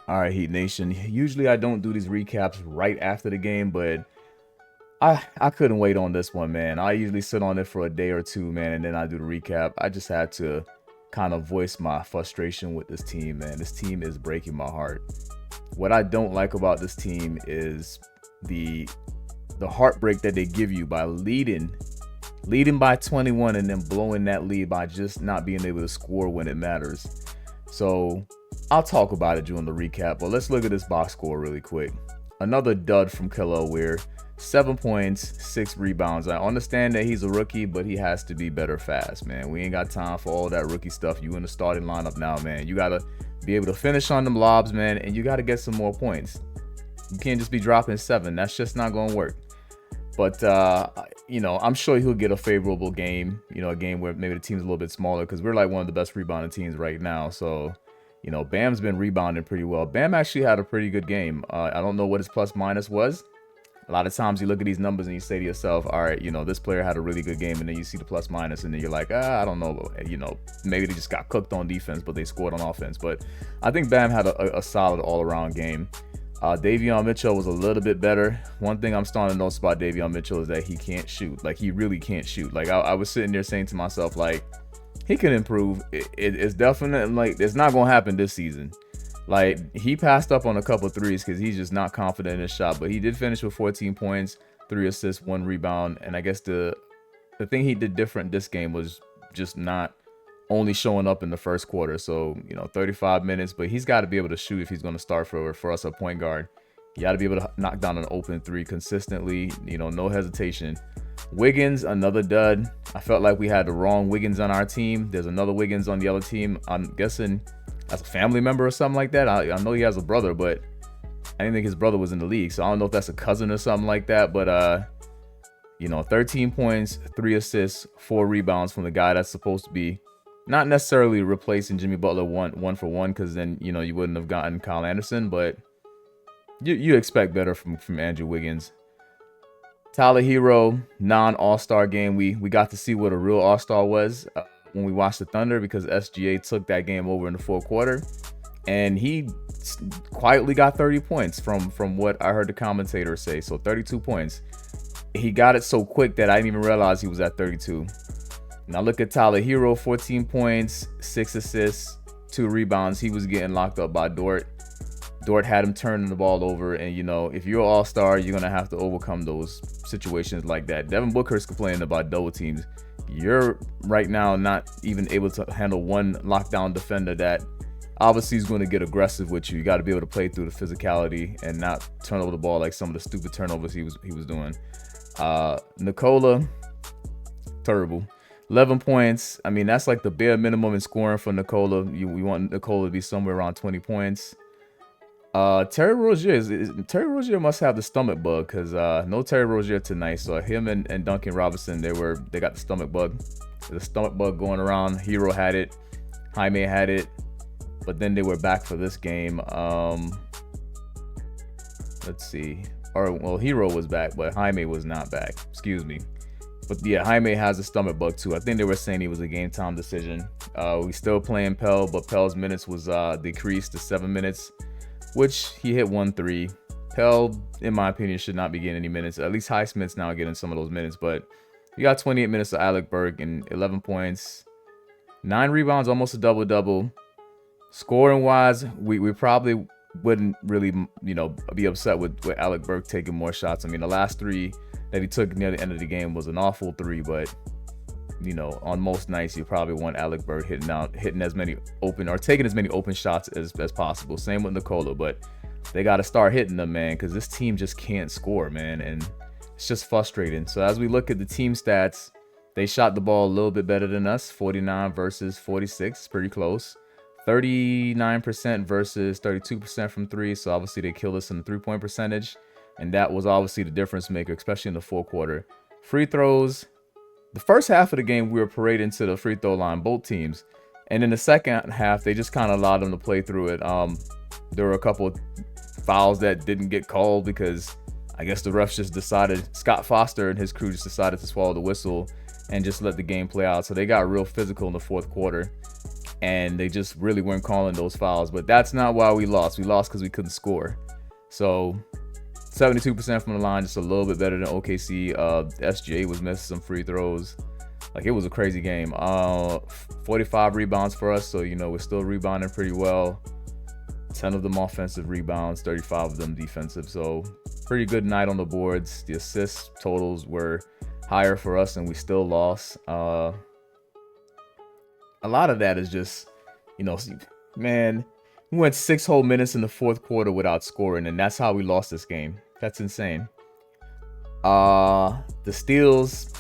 All right, Heat Nation. Usually I don't do these recaps right after the game, but I couldn't wait on this one, man. I usually sit on it for a day or two, man, and then I do the recap. I just had to kind of voice my frustration with this team, man. This team is breaking my heart. What I don't like about this team is the the heartbreak that they give you by leading by 21 and then blowing that lead by just not being able to score when it matters. So I'll talk about it during the recap, but let's look at this box score really quick. Another dud from Kello Weir. 7 points, 6 rebounds. I understand that he's a rookie, but he has to be better fast, man. We ain't got time for all that rookie stuff. You in the starting lineup now, man. You gotta be able to finish on them lobs, man, and you gotta get some more points. You can't just be dropping 7. That's just not gonna work. But I'm sure he'll get a favorable game. A game where maybe the team's a little bit smaller because we're like one of the best rebounding teams right now. So, Bam's been rebounding pretty well. Bam actually had a pretty good game. I don't know what his plus minus was. A lot of times you look at these numbers and you say to yourself, all right, this player had a really good game, and then you see the plus minus, and then you're like, I don't know, maybe they just got cooked on defense, but they scored on offense. But I think Bam had a solid all-around game. Davion Mitchell was a little bit better. One thing I'm starting to notice about Davion Mitchell is that he can't shoot. Like, he really can't shoot. Like, I was sitting there saying to myself, like, he can improve. It's definitely, like, it's not going to happen this season. Like, he passed up on a couple threes because he's just not confident in his shot. But he did finish with 14 points, 3 assists, 1 rebound. And I guess the thing he did different this game was just not only showing up in the first quarter. So, 35 minutes, but he's got to be able to shoot if he's going to start for us at point guard. You got to be able to knock down an open 3 consistently, no hesitation. Wiggins, another dud. I felt like we had the wrong Wiggins on our team. There's another Wiggins on the other team. I'm guessing as a family member or something like that. I know he has a brother, but I didn't think his brother was in the league. So I don't know if that's a cousin or something like that. But, 13 points, 3 assists, 4 rebounds from the guy that's supposed to be not necessarily replacing Jimmy Butler one for one, because then you wouldn't have gotten Kyle Anderson, but you expect better from Andrew Wiggins. Tyler Hero, non-All-Star game. We got to see what a real All-Star was when we watched the Thunder, because SGA took that game over in the fourth quarter, and he quietly got 30 points from what I heard the commentator say. So 32 points. He got it so quick that I didn't even realize he was at 32. Now look at Tyler Hero, 14 points, 6 assists, 2 rebounds. He was getting locked up by Dort. Dort had him turning the ball over, and if you're an all-star, you're gonna have to overcome those situations like that. Devin Booker's complaining about double teams. You're right now not even able to handle one lockdown defender that obviously is going to get aggressive with you. You got to be able to play through the physicality and not turn over the ball like some of the stupid turnovers he was doing. Nikola, terrible. 11 points. I mean, that's like the bare minimum in scoring for Nikola. We want Nikola to be somewhere around 20 points. Terry Rozier Rozier must have the stomach bug, because no Terry Rozier tonight. So him and Duncan Robinson, they got the stomach bug. The stomach bug going around. Hero had it. Jaime had it. But then they were back for this game. Let's see. Hero was back, but Jaime was not back. Excuse me. But yeah, Jaime has a stomach bug too. I think they were saying he was a game time decision. We still playing Pell, but Pell's minutes was decreased to 7 minutes, which he hit 1 3. Pell, in my opinion, should not be getting any minutes. At least Highsmith's now getting some of those minutes. But you got 28 minutes of Alec Burke and 11 points, 9 rebounds, almost a double-double. Scoring wise, we probably wouldn't really, be upset with Alec Burke taking more shots. I mean, the last 3 that he took near the end of the game was an awful 3, but on most nights you probably want Alec Burke hitting as many open, or taking as many open shots as possible. Same with Nikola, but they got to start hitting them, man, because this team just can't score, man, and it's just frustrating. So as we look at the team stats, they shot the ball a little bit better than us, 49 versus 46, pretty close. 39% versus 32% from 3, so obviously they killed us in the 3-point percentage, and that was obviously the difference maker, especially in the fourth quarter. Free throws, the first half of the game we were parading to the free throw line, both teams, and in the second half they just kind of allowed them to play through it. There were a couple of fouls that didn't get called because I guess the refs just decided, Scott Foster and his crew just decided to swallow the whistle and just let the game play out. So they got real physical in the fourth quarter. and they just really weren't calling those fouls. But that's not why we lost. We lost because we couldn't score. So 72% from the line, just a little bit better than OKC. SGA was missing some free throws. Like, it was a crazy game. 45 rebounds for us, so we're still rebounding pretty well. 10 of them offensive rebounds, 35 of them defensive. So pretty good night on the boards. The assist totals were higher for us, and we still lost. A lot of that is just, man, we went 6 whole minutes in the fourth quarter without scoring, and that's how we lost this game. That's insane. The steals,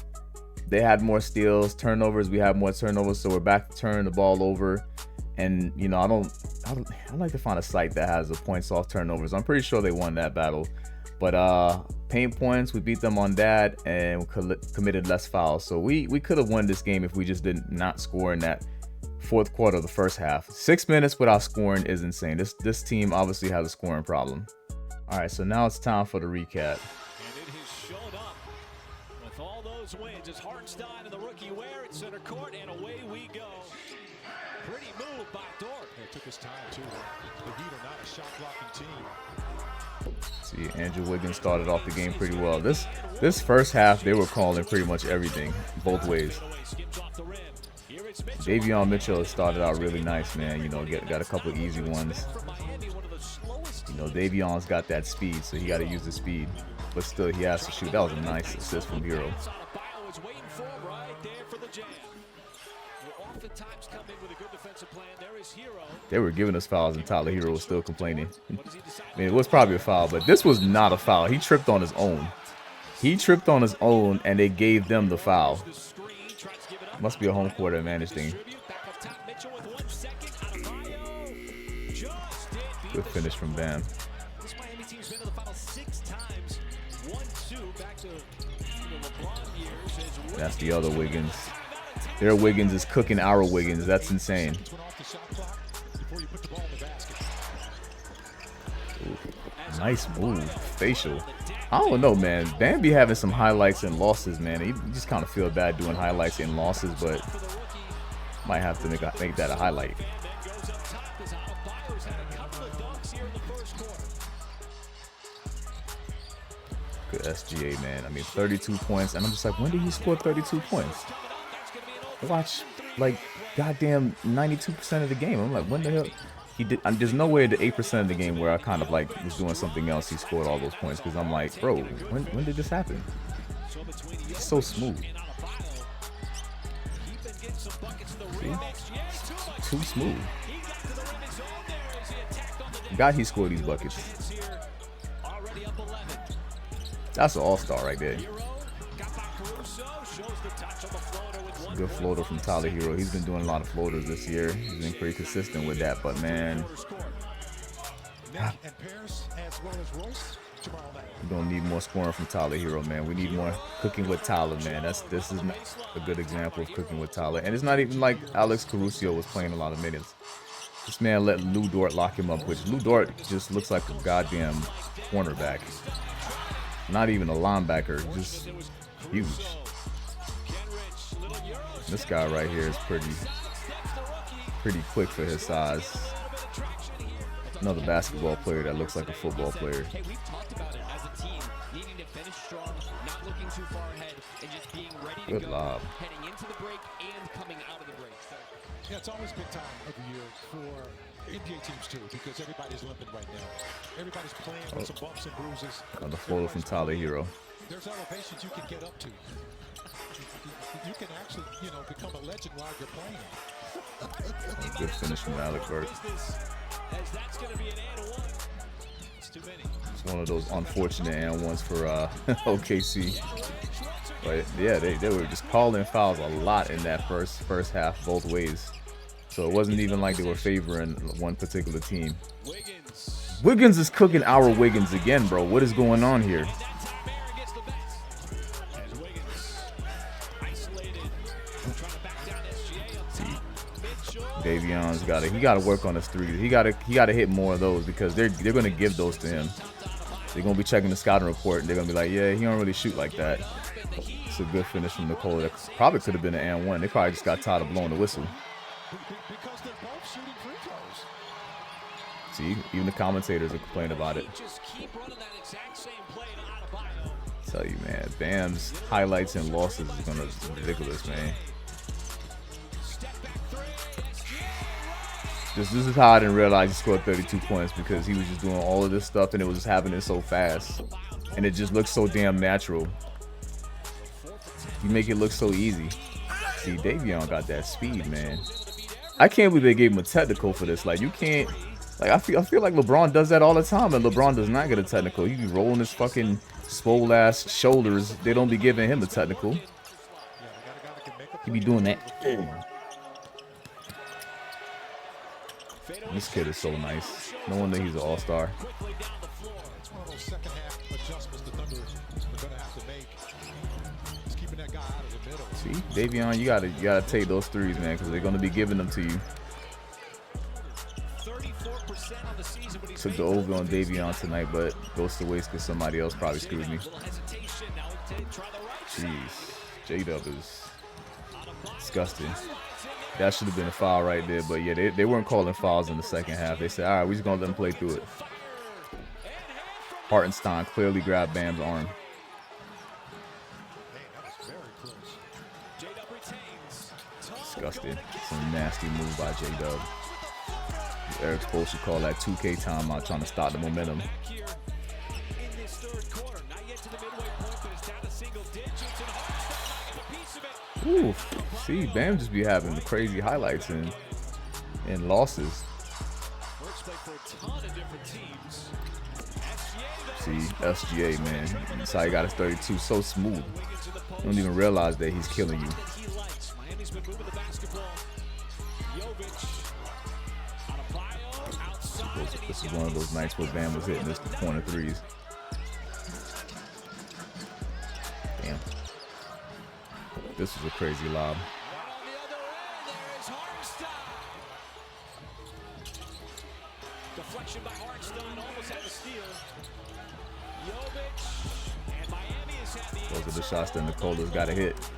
they had more steals. Turnovers, we had more turnovers, so we're back to turning the ball over. And I like to find a site that has the points off turnovers. I'm pretty sure they won that battle. But paint points, we beat them on that, and we committed less fouls. So we could have won this game if we just did not score in that fourth quarter of the first half. 6 minutes without scoring is insane. This team obviously has a scoring problem. All right, so now it's time for the recap. And it has shown up with all those wins. It's Hartenstein and the rookie Ware at center court, and away we go. Pretty move by Dort. It took his time, too. The Heat are not a shot-blocking team. See, Andrew Wiggins started off the game pretty well. This first half, they were calling pretty much everything, both ways. Davion Mitchell started out really nice, man. Got a couple easy ones. Davion's got that speed, so he got to use the speed. But still, he has to shoot. That was a nice assist from Hero. They were giving us fouls, and Tyler Hero was still complaining. I mean, it was probably a foul, but this was not a foul. He tripped on his own. He tripped on his own, and they gave them the foul. Must be a home court advantage thing. Good finish from Bam. That's the other Wiggins. Their Wiggins is cooking our Wiggins. That's insane. Ooh, nice move. Facial. I don't know, man. Bam be having some highlights and losses, man. You just kind of feel bad doing highlights and losses, but might have to make that a highlight. Good SGA, man. I mean, 32 points, and I'm just like, when did he score 32 points? I watch like goddamn 92% of the game. I'm like, when the hell? He did. There's no way the 8% of the game where I kind of like was doing something else. He scored all those points because I'm like, bro, when did this happen? It's so smooth. See? Too smooth. God, he scored these buckets. That's an all-star right there. Good floater from Tyler Hero. He's been doing a lot of floaters this year. He's been pretty consistent with that, but man, we're gonna need more scoring from Tyler Hero, man. We need more cooking with Tyler, man. This is not a good example of cooking with Tyler. And it's not even like Alex Caruso was playing a lot of minutes. This man let Lou Dort lock him up, which Lou Dort just looks like a goddamn cornerback. Not even a linebacker, just huge. This guy right here is pretty quick for his size. Another basketball player that looks like a football player. Hey, we've talked about it as a team, needing to finish strong, not looking too far ahead, and just being ready to Good go, lob. heading into the break and coming out of the break. So, Yeah, it's always big time of the year for NBA teams too, because everybody's limping right now. Everybody's playing with some bumps and bruises. Another floater from Tyler Hero. There's elevations you can get up to. You can actually, become a legend while you're playing. Good finish from Alec Burks. As that's going to be an and one. It's too many. It's one of those unfortunate and ones for OKC. But yeah, they were just calling fouls a lot in that first half both ways. So it wasn't even like they were favoring one particular team. Wiggins is cooking our Wiggins again, bro. What is going on here? Davion's got to work on his threes. He got to hit more of those because they're going to give those to him. They're going to be checking the scouting report and they're going to be like, yeah, he don't really shoot like that. It's a good finish from Nicole. That probably could have been an and one. They probably just got tired of blowing the whistle. Because See, even the commentators are complaining about it. Just keep running that exact same play to Adebayo. Tell you, man, Bam's highlights and losses is gonna be ridiculous, man. Step back three. SGA. This is how I didn't realize he scored 32 points, because he was just doing all of this stuff and it was just happening so fast, and it just looks so damn natural. You make it look so easy. See, Davion got that speed, man. I can't believe they gave him a technical for this. Like, you can't. Like, I feel like LeBron does that all the time, and LeBron does not get a technical. He be rolling his fucking swole ass shoulders. They don't be giving him a technical. He be doing that. This kid is so nice. No wonder he's an all-star. It's one of those second half adjustments the Thunder are going to have to make. Just keeping that guy out of the middle. See, Davion, you gotta take those threes, man, because they're gonna be giving them to you. 34% on the season, but he's Took the over on Davion tonight, but goes to waste because somebody else probably screwed me. hesitation. Now we try the right side. Jeez, J-Dub is disgusting. That should have been a foul right there, but yeah, they weren't calling fouls in the second half. They said, all right, we're just gonna let them play through it. Hartenstein clearly grabbed Bam's arm. Disgusting. Some nasty move by J-Dub. Eric Spoelstra should call that 2K timeout, trying to stop the momentum. Here in this third quarter. Not yet to the midway point, but it's down to single digits, and Hartenstein not getting a piece of it. Ooh, see, Bam just be having the crazy highlights and losses. Works play for a ton of different teams. See, SGA, man. That's how he got his 32 so smooth. You don't even realize that he's killing you. He likes. Miami's been moving the basketball. Jovic. Adebayo outside. This is one of those nights where Bam was hitting this corner threes. Damn. This was a crazy lob. Right on the other end, there's Hartenstein. Deflection by Hartenstein, almost had the steal. Jovic, and Miami has had the Those are the shots that Nicola's got to hit. If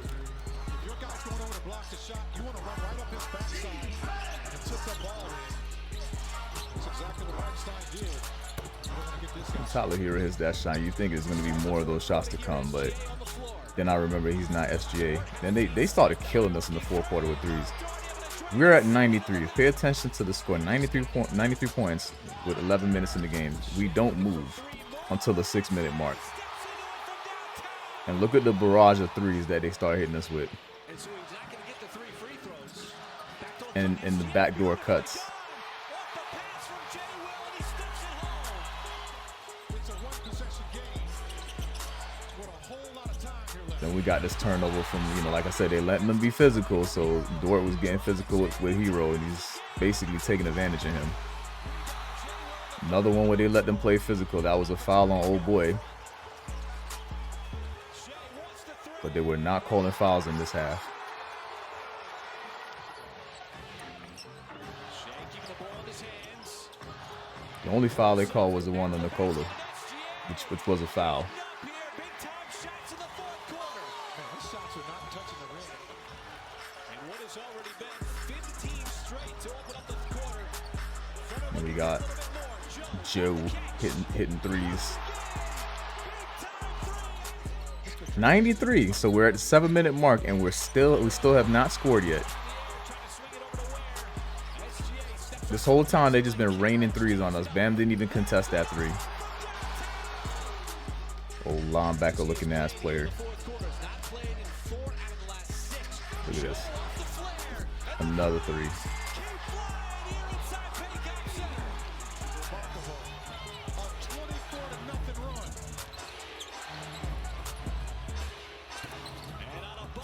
your guy's going over to block the shot, you want to run right up his backside and tip that ball in. That's exactly what Hartenstein did. You don't want to get this guy. Tyler Hero hits that shot. You think it's going to be more of those shots to come, but then I remember he's not SGA. Then they started killing us in the fourth quarter with threes. We're at 93. Pay attention to the score. 93 points with 11 minutes in the game. We don't move until the 6-minute mark. And look at the barrage of threes that they started hitting us with. And so he's not going to get the 3 free throws. And the backdoor cuts. It's a one-possession game with a whole lot of time here left. Then we got this turnover from, like I said, they letting them be physical. So Dort was getting physical with Hero, and he's basically taking advantage of him. Another one where they let them play physical. That was a foul on old boy. But they were not calling fouls in this half. The only foul they called was the one on Nicola, which was a foul. Man, these shots are not touching the rim. And what has already been 15 straight to open up the quarter. And we got Joe hitting threes. 93. So we're at the 7-minute mark, and we still have not scored yet. This whole time they just been raining threes on us. Bam didn't even contest that three. Old linebacker looking ass player. Look at this. Another three.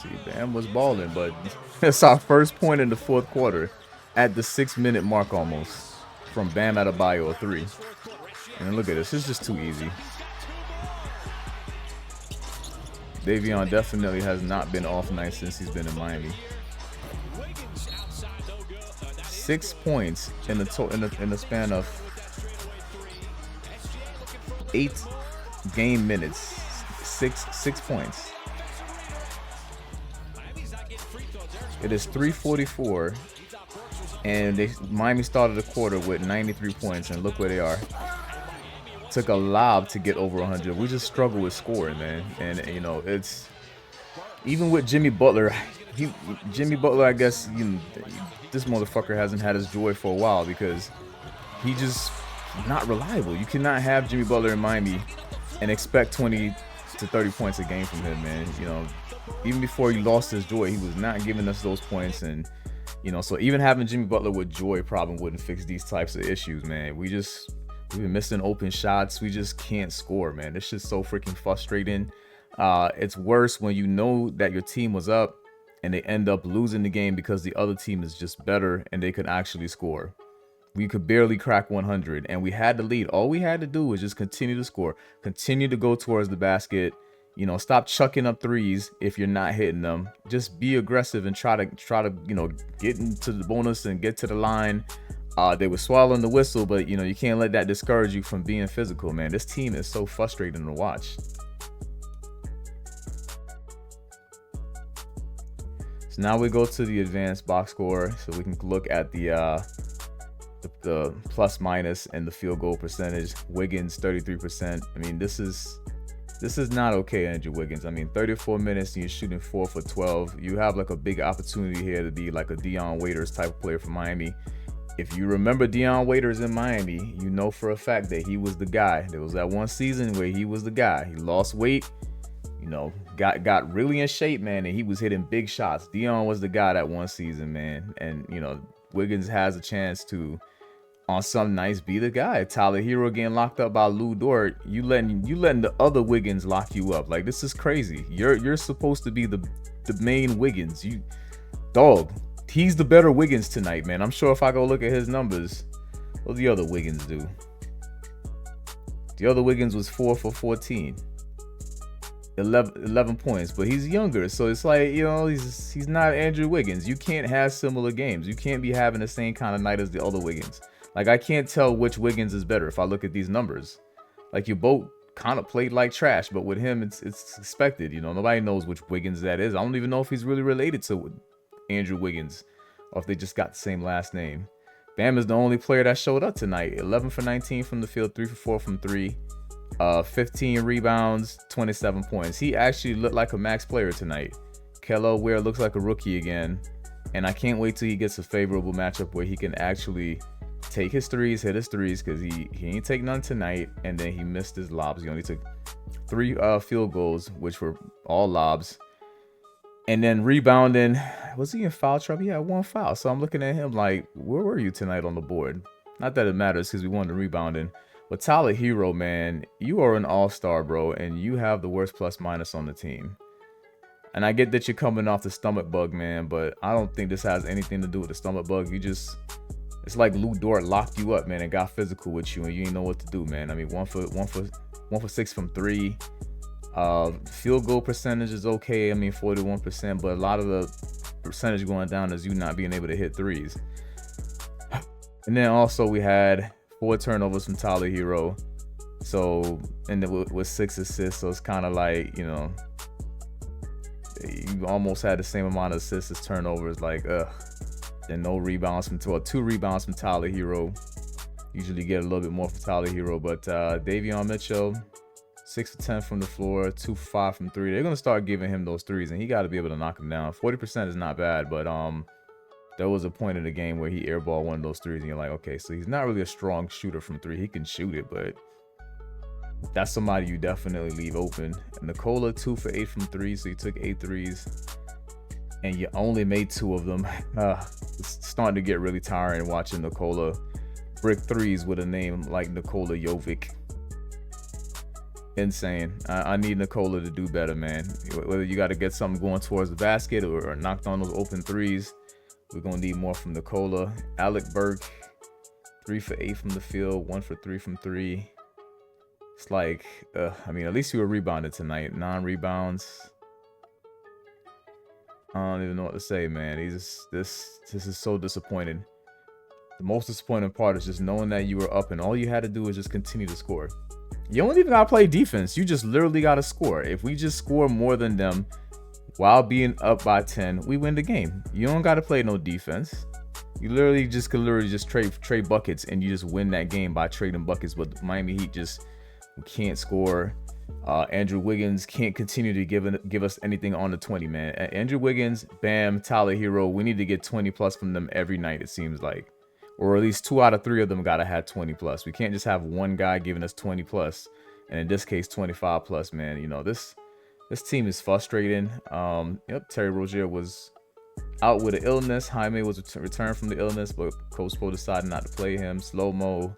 See, Bam was balling, but it's our first point in the fourth quarter at the 6-minute mark almost from Bam Adebayo, a three. And look at this. It's just too easy. Davion definitely has not been off night since he's been in Miami. 6 points in the span of 8 game minutes. Six points. It is 3:44 And Miami started the quarter with 93 points, and look where they are. Took a lob to get over 100. We just struggle with scoring, man. And you know, it's even with Jimmy Butler. Jimmy Butler, I guess, you know, this motherfucker hasn't had his joy for a while because he just not reliable. You cannot have Jimmy Butler in Miami and expect 20 to 30 points a game from him, man. You know, even before he lost his joy, he was not giving us those points. And you know, so even having Jimmy Butler with joy probably wouldn't fix these types of issues, man. We've been missing open shots. We just can't score, man. This shit's so freaking frustrating. It's worse when you know that your team was up and they end up losing the game because the other team is just better and they could actually score. We could barely crack 100 and we had the lead. All we had to do was just continue to score, continue to go towards the basket. You know, stop chucking up threes if you're not hitting them. Just be aggressive and try to you know, get into the bonus and get to the line. They were swallowing the whistle, but you know, you can't let that discourage you from being physical, man. This team is so frustrating to watch. So now we go to the advanced box score, so we can look at the plus minus and the field goal percentage. Wiggins 33%. I mean, this is not okay, Andrew Wiggins. I mean, 34 minutes and you're shooting 4 for 12. You have like a big opportunity here to be like a Dion Waiters type of player for Miami. If you remember Dion Waiters in Miami, you know for a fact that he was the guy. There was that one season where he was the guy. He lost weight, you know, got really in shape, man, and he was hitting big shots. Dion was the guy that one season, man. And, you know, Wiggins has a chance to, on some nights, be the guy. Tyler Hero getting locked up by Lou Dort. You letting the other Wiggins lock you up. Like, this is crazy. You're supposed to be the main Wiggins. You dog. He's the better Wiggins tonight, man. I'm sure if I go look at his numbers, what the other Wiggins do? The other Wiggins was 4 for 14. 11 points, but he's younger, so it's like, you know, he's not Andrew Wiggins. You can't have similar games. You can't be having the same kind of night as the other Wiggins. Like, I can't tell which Wiggins is better if I look at these numbers. Like, you both kind of played like trash, but with him, it's expected. You know, nobody knows which Wiggins that is. I don't even know if he's really related to Andrew Wiggins or if they just got the same last name. Bam is the only player that showed up tonight. 11 for 19 from the field, 3 for 4 from 3. 15 rebounds, 27 points. He actually looked like a max player tonight. Kello Ware looks like a rookie again. And I can't wait till he gets a favorable matchup where he can actually take his threes, hit his threes, because he ain't take none tonight. And then he missed his lobs. He only took 3 field goals, which were all lobs. And then rebounding, was he in foul trouble? He had 1 foul. So I'm looking at him like, where were you tonight on the board? Not that it matters because we won the rebounding. But Tyler Hero, man, you are an all-star, bro, and you have the worst plus minus on the team. And I get that you're coming off the stomach bug, man, but I don't think this has anything to do with the stomach bug. It's like Lou Dort locked you up, man, and got physical with you, and you ain't know what to do, man. I mean, 1 for 6 from 3. Field goal percentage is okay. I mean, 41%, but a lot of the percentage going down is you not being able to hit threes. And then also we had 4 turnovers from Tyler Hero. So, and then with 6 assists, so it's kind of like, you know, you almost had the same amount of assists as turnovers. Like, then no rebounds from 2 rebounds from Tyler Hero. Usually get a little bit more from Tyler Hero, but Davion Mitchell, 6 for 10 from the floor, 2 for 5 from 3. They're gonna start giving him those threes, and he got to be able to knock them down. 40% is not bad, but there was a point in the game where he airballed one of those threes, and you're like, okay, so he's not really a strong shooter from 3. He can shoot it, but that's somebody you definitely leave open. And Nikola, 2 for 8 from 3, so he took 8 threes, and you only made 2 of them. It's starting to get really tiring watching Nikola brick threes with a name like Nikola Jovic. Insane. I need Nikola to do better, man. Whether you got to get something going towards the basket or knock down those open threes, we're going to need more from Nikola. Alec Burke, 3 for 8 from the field, 1 for 3 from 3. It's like, I mean, at least you were rebounded tonight. 9 rebounds. I don't even know what to say, man. This is so disappointing. The most disappointing part is just knowing that you were up and all you had to do is just continue to score. You don't even gotta play defense. You just literally gotta score. If we just score more than them while being up by 10, we win the game. You don't gotta play no defense. You literally just could just trade buckets and you just win that game by trading buckets. But the Miami Heat just can't score. Andrew Wiggins can't continue to give us anything on the 20, man. Andrew Wiggins, Bam, Tyler Hero, we need to get 20 plus from them every night, it seems like. Or at least 2 out of 3 of them gotta have 20 plus. We can't just have one guy giving us 20 plus, and in this case 25 plus, man. You know, this team is frustrating. Yep, Terry Rozier was out with an illness. Jaime was returned from the illness, but Coach Spo decided not to play him. Slow-mo,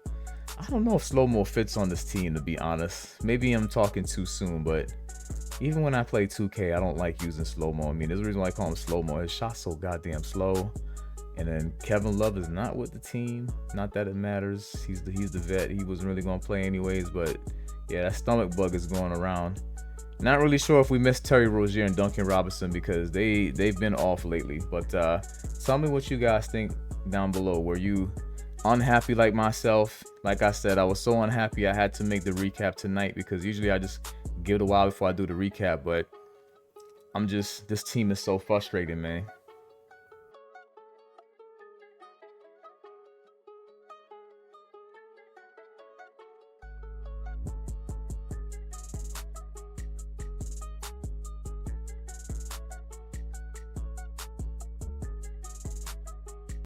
I don't know if slow-mo fits on this team, to be honest. Maybe I'm talking too soon, but even when I play 2K, I don't like using slow-mo. I mean, there's a reason why I call him slow-mo. His shot's so goddamn slow. And then Kevin Love is not with the team. Not that it matters. He's the vet. He wasn't really going to play anyways, but yeah, that stomach bug is going around. Not really sure if we missed Terry Rozier and Duncan Robinson because they've been off lately. But tell me what you guys think down below. Were you unhappy like myself? Like I said, I was so unhappy I had to make the recap tonight because usually I just give it a while before I do the recap. But this team is so frustrating, man.